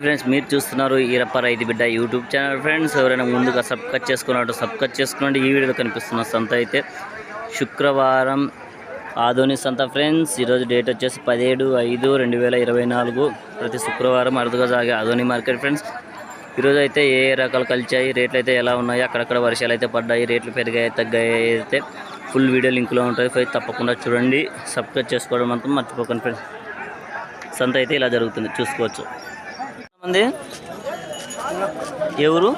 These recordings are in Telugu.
ఫ్రెండ్స్ మీరు చూస్తున్నారు ఈరప్ప రైతు బిడ్డ యూట్యూబ్ ఛానల్. ఫ్రెండ్స్ ఎవరైనా ముందుగా సబ్స్క్రైబ్ చేసుకోండి. ఈ వీడియోలో కనిపిస్తున్న సంత అయితే శుక్రవారం ఆదోని సంత ఫ్రెండ్స్. ఈరోజు డేట్ వచ్చేసి 17/5/2024. ప్రతి శుక్రవారం అరుదుగా సాగే ఆదోని మార్కెట్ ఫ్రెండ్స్. ఈరోజు అయితే ఏ రకాలు కలిచాయి, రేట్లు అయితే ఎలా ఉన్నాయి, అక్కడక్కడ వర్షాలు అయితే పడ్డాయి, రేట్లు పెరిగాయి తగ్గాయి అయితే ఫుల్ వీడియో లింక్లో ఉంటుంది. తప్పకుండా చూడండి, సబ్స్క్రైబ్ చేసుకోవడం మాత్రం మర్చిపోకండి ఫ్రెండ్స్. సంత అయితే ఇలా జరుగుతుంది, చూసుకోవచ్చు. మంది ఎవరు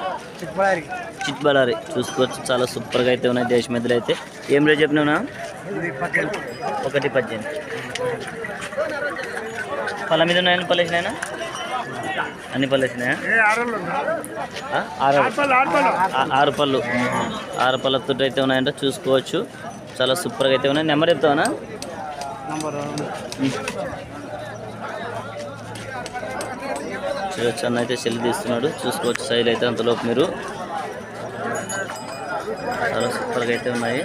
చిట్బళ్ళారి చూసుకోవచ్చు. చాలా సూపర్గా అయితే ఉన్నాయి. దేశ మధ్యలో అయితే ఏం రేట్ చెప్పినా 118. పళ్ళ మీద ఉన్నాయని పళ్ళేసినాయనా, అన్ని పళ్ళేసినాయా? 6 పళ్ళు 6 పళ్ళతో అయితే ఉన్నాయంట, చూసుకోవచ్చు. చాలా సూపర్గా అయితే ఉన్నాయి. నెంబర్ చెప్తావనా? చూడొచ్చు, అన్న అయితే సెల్ తీస్తున్నాడు, చూసుకోవచ్చు. సైడ్ అయితే అంతలోపు మీరు చాలా సూపర్గా అయితే ఉన్నాయి.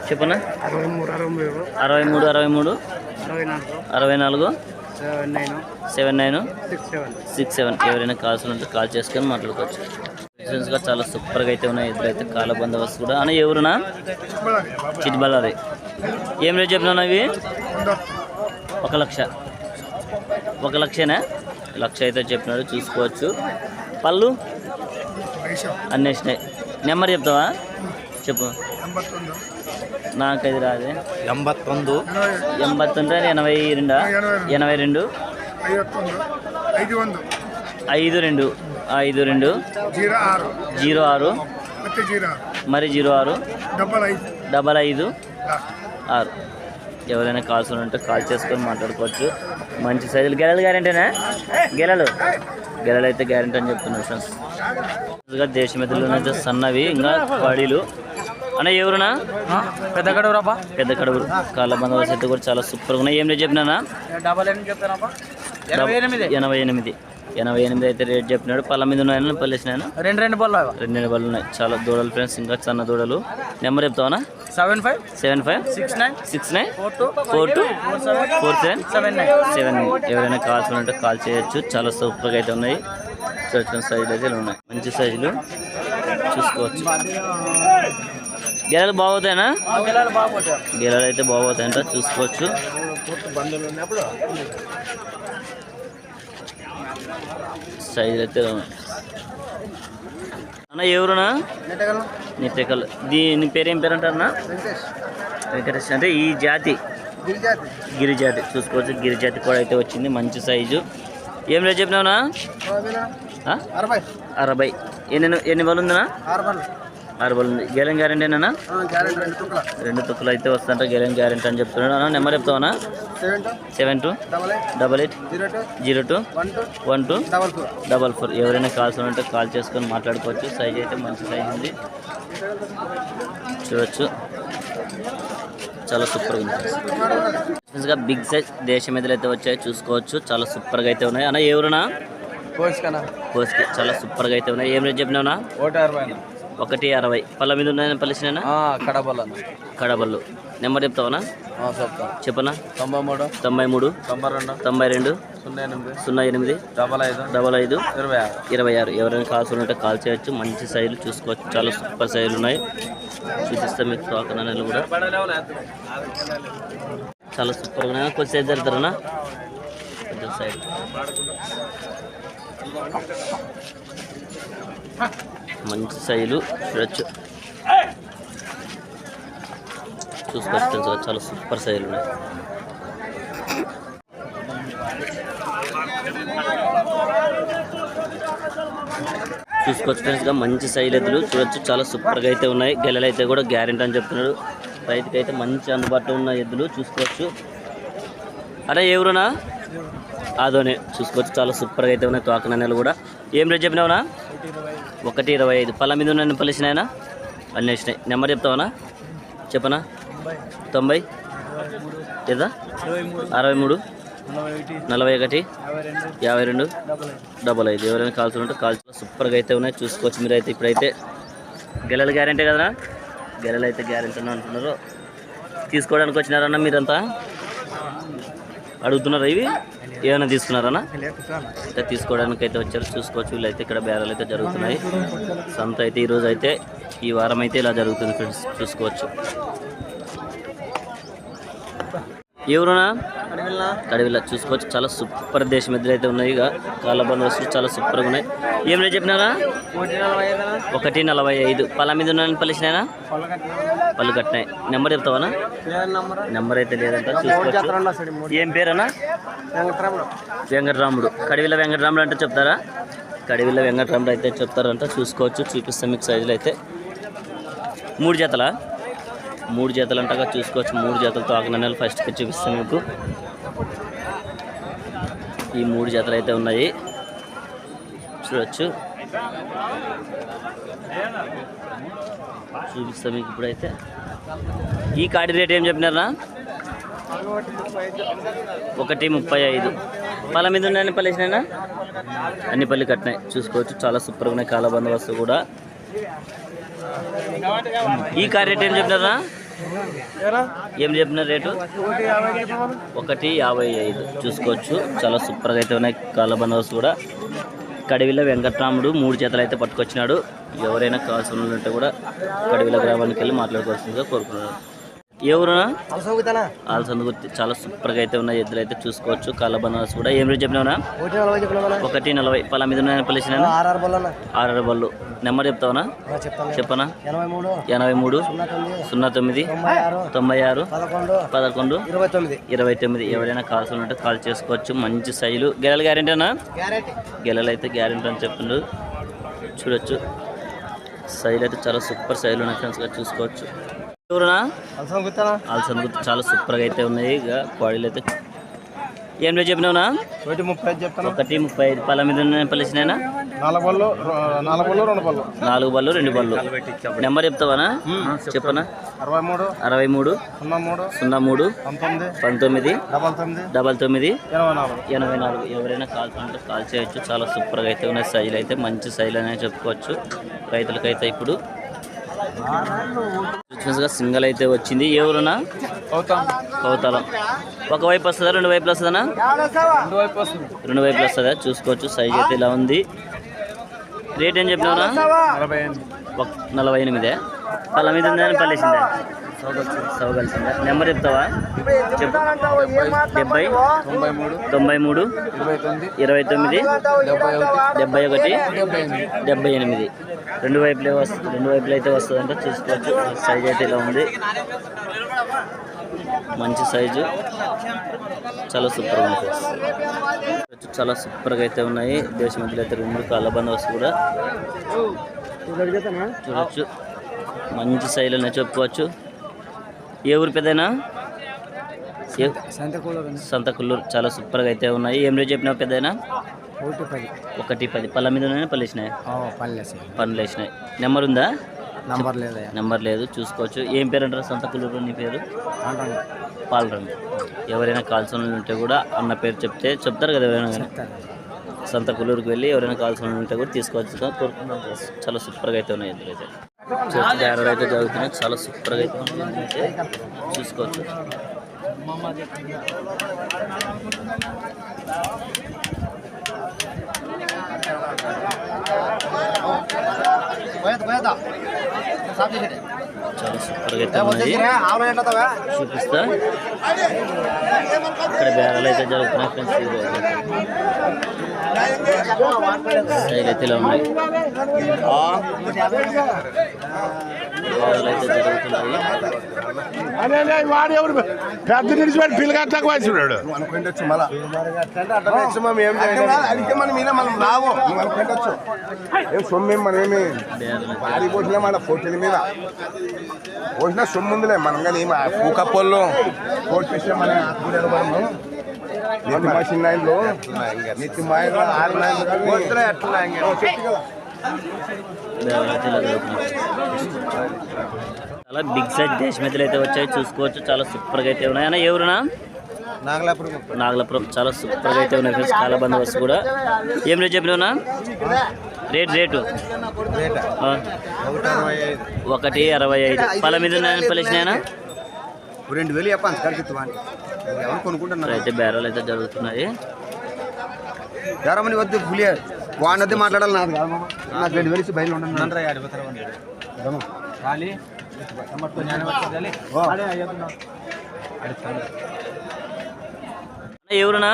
చెప్పనా? 63 64 7967. ఎవరైనా కావాల్సిన కాల్ చేసుకొని మాట్లాడుకోవచ్చు. చాలా సూపర్గా అయితే ఉన్నాయి. ఇద్దరైతే కాల బందోబస్తు కూడా. అన్న ఎవరునా? చిట్బళ్ళారి. ఏం రేట్ చెప్పినా ఇవి? 1 లక్షనా? 1 లక్ష అయితే చెప్పినాడు, చూసుకోవచ్చు. పళ్ళు అన్నేసినాయి. నెంబర్ చెప్తావా? చెప్పు. నాకైతే రాదే. 81 82 82 52 06 మరి 06 55 6. ఎవరైనా కాల్స్ ఉంటే కాల్ చేసుకొని మాట్లాడుకోవచ్చు. మంచి సైజులు. గెలలు గ్యారెంటీనా? గెలలు అయితే గ్యారెంటీ అని చెప్తున్నారు ఫ్రెండ్స్. దేశ మెదడులో సన్నవి ఇంకా వాడీలు. అన్న ఎవరునా? పెద్ద కడుగురు కాళ్ళ బందోబస్తు అయితే కూడా చాలా సూపర్గా ఉన్నాయి. ఏం రేట్ చెప్పినా? 88 అయితే రేట్ చెప్పినాడు. పళ్ళ మీద ఉన్నాయని పళ్ళేసినాయన? రెండు పళ్ళు ఉన్నాయి. చాలా దూడలు ఫ్రెండ్స్, ఇంకా సన్న దూడలు. నెంబర్ చెప్తావనా? 75 69 42 47 ఎవరైనా కాల్స్ ఉంటే కాల్ చేయొచ్చు. చాలా సూపర్గా అయితే ఉన్నాయి. సైజులు అయితే ఉన్నాయి, మంచి సైజులు, చూసుకోవచ్చు. గెలలు బాగోతాయనా? గెలలు అయితే బాగోతాయంట, చూసుకోవచ్చు. సైజులు అయితే అన్న ఎవరునా? నిత్యకల్. దీని పేరు ఏం పేరు అంటారన్నా? వెంకటేష్. అంటే ఈ జాతి గిరిజాతి, చూసుకోవచ్చు. గిరిజాతి కూడా అయితే వచ్చింది, మంచి సైజు. ఏం రేట్ చెప్పినావునా? 60. ఎన్ని బళ్ళు ఉందనా? 6 బళ్ళు ఉంది. గెలం గ్యారెంటీ ఏనా? 2 తుక్కులు అయితే వస్తుంట. గెలం గ్యారెంటీ అని చెప్తున్నాడు. అన్న నెంబర్ చెప్తావనా? 72 88 02 12 44. ఎవరైనా కాల్స్ ఉంటే కాల్ చేసుకొని మాట్లాడుకోవచ్చు. సైజ్ అయితే మంచి సైజ్ ఉంది, చూడొచ్చు. చాలా సూపర్గా ఉంది. బిగ్ సైజ్ దేశ మీదలు అయితే వచ్చాయి, చూసుకోవచ్చు. చాలా సూపర్గా అయితే ఉన్నాయి. అన్న ఎవరునా? కోస్కి. చాలా సూపర్గా అయితే ఉన్నాయి. ఏం రేట్ చెప్పినావునా? 160. పళ్ళ మీద ఉన్నాయని పలిసినా? కడబళ్ళు. నెంబర్ చెప్తావనా? చెప్పనా? 93 92 08 55 26. ఎవరైనా కాల్స్ ఉంటే కాల్ చేయొచ్చు. మంచి సైజులు, చూసుకోవచ్చు. చాలా సూపర్ సైజులు ఉన్నాయి, చూపిస్తాం మీకు. తోకనాలు కూడా చాలా సూపర్గా ఉన్నాయి. కొంచెం సైజ్ జరుగుతారనా? కొంచెం సైడ్ మంచి సైజులు, చూడొచ్చు. చూసుకోవచ్చు, చాలా సూపర్ సైజులు ఉన్నాయి. చూసుకోవచ్చు ఫ్రెండ్స్గా మంచి సైజులు ఎద్దులు, చూడొచ్చు. చాలా సూపర్గా అయితే ఉన్నాయి. గెలలు అయితే కూడా గ్యారెంటీ అని చెప్తున్నాడు. రైతుకి అయితే మంచి అందుబాటులో ఉన్న ఎద్దులు, చూసుకోవచ్చు. అరే ఎవరునా? ఆదోనే, చూసుకోవచ్చు. చాలా సూపర్గా అయితే ఉన్నాయి. తోకనాలు కూడా. ఏం రేట్ చెప్పినావునా? 125. పళ్ళ మీద ఉన్న పలిసినాయనా? అన్నీ వేసినాయి. నెంబర్ చెప్తావనా? చెప్పనా? 90 లేదా 63 41 52 55. ఎవరైనా కాల్స్ ఉంటే కాల్. సూపర్గా అయితే ఉన్నాయి, చూసుకోవచ్చు. మీరైతే ఇప్పుడైతే గెలలు గ్యారెంటీ కదా? గెలలు అయితే గ్యారెంటీ అంటున్నారు. తీసుకోవడానికి వచ్చినారన్నా మీరంతా? అడుగుతున్నారా ఇవి ఏమైనా తీసుకున్నారన్నా? అయితే తీసుకోవడానికి అయితే వచ్చారు. చూసుకోవచ్చు వీళ్ళైతే ఇక్కడ బేరాలు అయితే జరుగుతున్నాయి. సంత అయితే ఈరోజు అయితే ఈ వారం అయితే ఇలా జరుగుతుంది ఫ్రెండ్స్, చూసుకోవచ్చు. ఎవరునా కడివిల్ల చూసుకోవచ్చు. చాలా సూపర్ దేశం ఎద్దులు అయితే ఉన్నాయి. ఇక కాళ్ళబంద వస్తువులు చాలా సూపర్గా ఉన్నాయి. ఏం రేట్ చెప్పినారా? 1.45. పళ్ళ మీద ఉన్న పలిసినాయనా? పళ్ళు కట్టినాయి. నెంబర్ చెప్తావా? నెంబర్ అయితే లేదంట. చూసుకోవచ్చు. ఏం పేరన్నా? వెంకటరాముడు. కడివిల్ల వెంకటరాముడు అంటే చెప్తారా? కడివిల్ల వెంకటరాముడు అయితే చెప్తారంట. చూసుకోవచ్చు. చూపిస్తాం మీకు సైజులు అయితే. 3 జతలా? 3 జతలు అంటగా. చూసుకోవచ్చు. 3 జతలతో ఆకునన్నెలు ఫస్ట్కి చూపిస్తాం మీకు. ఈ 3 జతలు అయితే ఉన్నాయి, చూడొచ్చు. చూపిస్తాం మీకు ఇప్పుడైతే. ఈ కాడి రేట్ ఏం చెప్పినారా? 1.35. పళ్ళ మీద ఉన్నాయని పల్లేసినాయినా? అన్ని పళ్ళు కట్టినాయి. చూసుకోవచ్చు. చాలా సూపర్గా ఉన్నాయి. కాల బందోబస్తు కూడా. ఈ కార్ రేట్ ఏం చెప్పినారా? ఏం చెప్పిన రేటు? 1.55. చూసుకోవచ్చు. చాలా సూపర్గా అయితే ఉన్నాయి. కాళ్ళ బందోబస్తు కూడా. కడివిల్ల వెంకటరాముడు 3 జతలు అయితే పట్టుకొచ్చినాడు. ఎవరైనా కావాల్సిన ఉంటే కూడా కడివిల్ల గ్రామానికి వెళ్ళి మాట్లాడుకోవాల్సిందిగా కోరుకున్నాడు. ఎవరునా? ఆల్సందుగుర్తి. చాలా సూపర్గా అయితే ఉన్నాయి ఎద్దులు అయితే. చూసుకోవచ్చు. కాళ్ళ బందోబస్తు కూడా. ఏం రేట్ చెప్పినావునా? 1.40. పళ్ళ మీద ఉన్నాయని పలిసిన 6 బళ్ళు. నెంబర్ చెప్తావునా? చెప్పనా? 83 09 96 11 29. ఎవరైనా కావాల్సిన ఉంటే కాల్ చేసుకోవచ్చు. మంచి సైజులు. గెలలు గ్యారెంటీనా? గెలలు అయితే గ్యారెంటీ అని చెప్తుండ్రు. చూడొచ్చు. సైజులు అయితే చాలా సూపర్ సైజులు ఉన్నాయి ఫ్రెండ్స్గా. చూసుకోవచ్చు. ఎవరునా? ఆల్సందుగుర్తి. చాలా సూపర్గా అయితే ఉన్నాయి. ఇక క్వాలిటీలు అయితే ఏం రేట్ చెప్పినావునా? 1.35. పళ్ళ మీద పలిసినాయినా? 4 బళ్ళు 2 బళ్ళు. నెంబర్ చెప్తావానా? చెప్పనా? 63 03 19 99 84. ఎవరైనా కాల్ అంటే కాల్ చేయొచ్చు. చాలా సూపర్గా అయితే ఉన్నాయి. సైజులు అయితే మంచి సైజులు అనేది చెప్పుకోవచ్చు. రైతులకైతే ఇప్పుడు సింగల్ అయితే వచ్చింది. ఎవరునా? కౌతాలం. ఒకవైపు వస్తుందా? 2 వైపులు వస్తుందనా? 2 వైపులు వస్తుందా? చూసుకోవచ్చు. సైజ్ అయితే ఇలా ఉంది. రేట్ ఏం చెప్పినావునా? 48. పళ్ళ మీద ఉందని పల్లేసిందా? సవగలిసిందా? నెంబర్ చెప్తావా? చెప్పు. 70 93 29 71 78. 2 వైపులే వస్తుంది. 2 వైపులు అయితే వస్తుందంట. చూసుకోవచ్చు. సైజ్ అయితే ఇలా ఉంది. మంచి సైజు. చాలా సూపర్గా ఉంటుంది. చాలా సూపర్గా అయితే ఉన్నాయి. దేశం మధ్యలో అయితే 2 కాళ్ళ బందోబస్తు కూడా చూడొచ్చు. మంచి సైజులు అనేది చెప్పుకోవచ్చు. ఏ ఊరు పెద్దనా? సంతకుల్లూరు. చాలా సూపర్గా అయితే ఉన్నాయి. ఏం రేట్ చెప్పినావు పెద్దనా? 1.10. పళ్ళ మీద పళ్ళు వేసినాయి? పనులు వేసినాయి. నెంబర్ ఉందా? నెంబర్ లేదు. చూసుకోవచ్చు. ఏం పేరు అంటారు సంతకుల్లూరు? నీ పేరు? పాలరంగు. ఎవరైనా కావాల్సిన ఉంటే కూడా అన్న పేరు చెప్తారు కదా. ఎవరైనా కానీ సంతకుల్లూరుకి వెళ్ళి ఎవరైనా కావాల్సిన ఉంటే కూడా తీసుకోవచ్చు. కోరుకుంటున్నాం. చాలా సూపర్గా అయితే ఉన్నాయి ఎదురు అయితే. చర్చ్ బేరాలు అయితే జరుగుతున్నాయి. చాలా సూపర్గా అయితే ఉన్నాయి. చూసుకోవచ్చు. చాలా సూపర్గా అయితే ఉన్నాయి. చూపిస్తా. ఇక్కడ బేరాలు అయితే జరుగుతున్నాయి ఫ్రెండ్స్. సైడ్ అయితే ఇలా ఉన్నాయి. బేరాలు అయితే జరుగుతున్నాయి. పెద్ద నిలిచిపెట్టి పిల్లగట్లకు వాసినాడు సొమ్మేం మనమేమి భారీ పోసినా మన పొట్టెల మీద పోసినా సొమ్ముందిలే. మనం కానీ పూకప్పల్లో పోసి మన నెత్తి మా చిన్న ఆయనలో నెత్తి మా 6 చాలా బిగ్ సైజ్ దేశమెద్దులు అయితే వచ్చాయి. చూసుకోవచ్చు. చాలా సూపర్గా అయితే ఉన్నాయి. అన్న ఎవరునా? నాగలాపురం. చాలా సూపర్గా అయితే ఉన్నాయి ఫ్రెండ్స్. కాళ్ళ బందోబస్తు కూడా. ఏం రేట్ చెప్పినావునా? రేటు 1.65. పళ్ళ మీద పలిసినాయనా? 2000 చెప్పండి కడిగిత్తువా అంటే ఎవరు కొనుక్కుంటున్నారు అయితే బేరాలు అయితే జరుగుతున్నాయి. ఎవరమ్మని వద్దు పులి వాడినద్దే మాట్లాడాలి నాది కాదు మామ. నాకు 2000 ఇచ్చి బయలు ఉండను ఎవరునా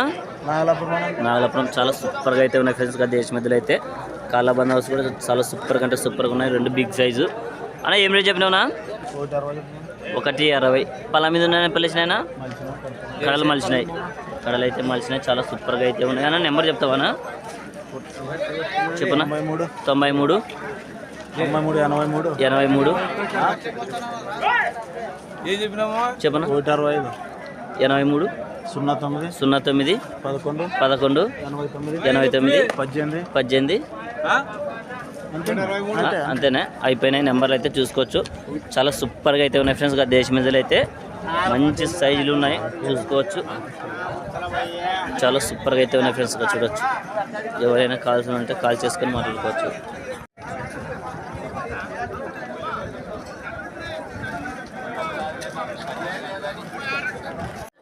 నాగలాపురం చాలా సూపర్గా అయితే ఉన్నాయి ఫ్రెండ్స్. దేశ మధ్యలో అయితే కాళ్ళబంద హౌస్ కూడా చాలా సూపర్గా అంటే సూపర్గా ఉన్నాయి. 2 బిగ్ సైజు అన్న. ఏం రేట్ చెప్పినావునా? 160. పళ్ళ మీద ఉన్నాయని పిలిచినాయినా? కడలు మలిచినాయి. కడలు అయితే మలిచినాయి. చాలా సూపర్గా అయితే ఉన్నాయి అన్న. నెంబర్ చెప్తావానా? చెప్పనా? 93 83 చెప్పనా? 83 09 11 89 18. అంతేనా? అయిపోయినాయి. నెంబర్లు అయితే చూసుకోవచ్చు. చాలా సూపర్గా అయితే ఉన్నాయి ఫ్రెండ్స్. దేశ మీదలు అయితే మంచి సైజులు ఉన్నాయి చూసుకోవచ్చు. చాలా సూపర్గా అయితే ఉన్నాయి ఫ్రెండ్స్. చూడొచ్చు. ఎవరైనా కాల్సిన ఉంటే కాల్ చేసుకొని మాట్లాడుకోవచ్చు.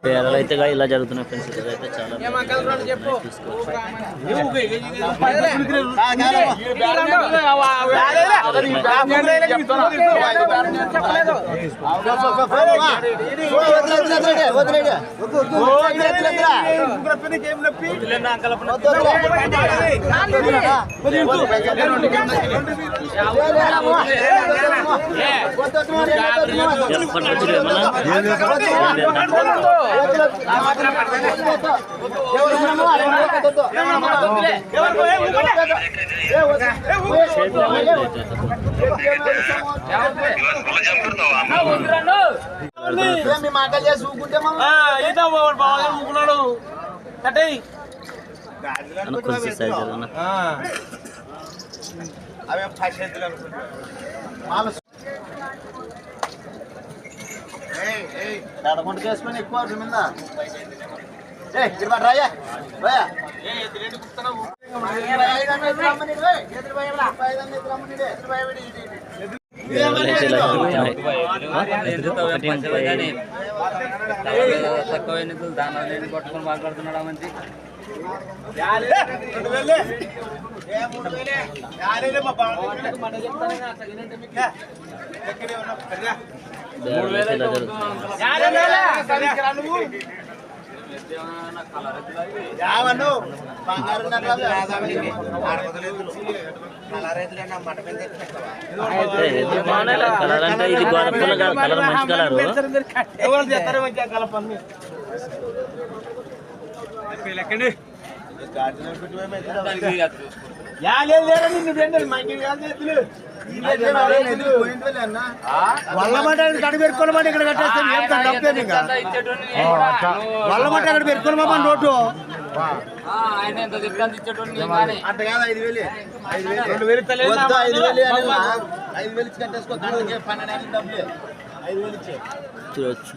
పేరలు అయితే ఇలా జరుగుతున్నాయి ఫ్రెండ్స్. ఇదైతే చాలా చూసుకోవచ్చు. తక్కువ ఎన్నికలు దాని పట్టుకొని మాట్లాడుతున్నాడా మంచి కలర్ అంటే ఇది గోడపల్ల కలర్ మంచి కలరు. వల్లమాట కడి పెరుకోనమాట ఇక్కడ కట్టేస్తాం. ఏం తప్పేది ఇంకా వల్లమాట అక్కడ పెరుకోనమా నోటు అంత కాదు 5000 5,000 కట్టేసుకో. 12,000 డబ్బులు 5,000 ఇచ్చే చూడొచ్చు.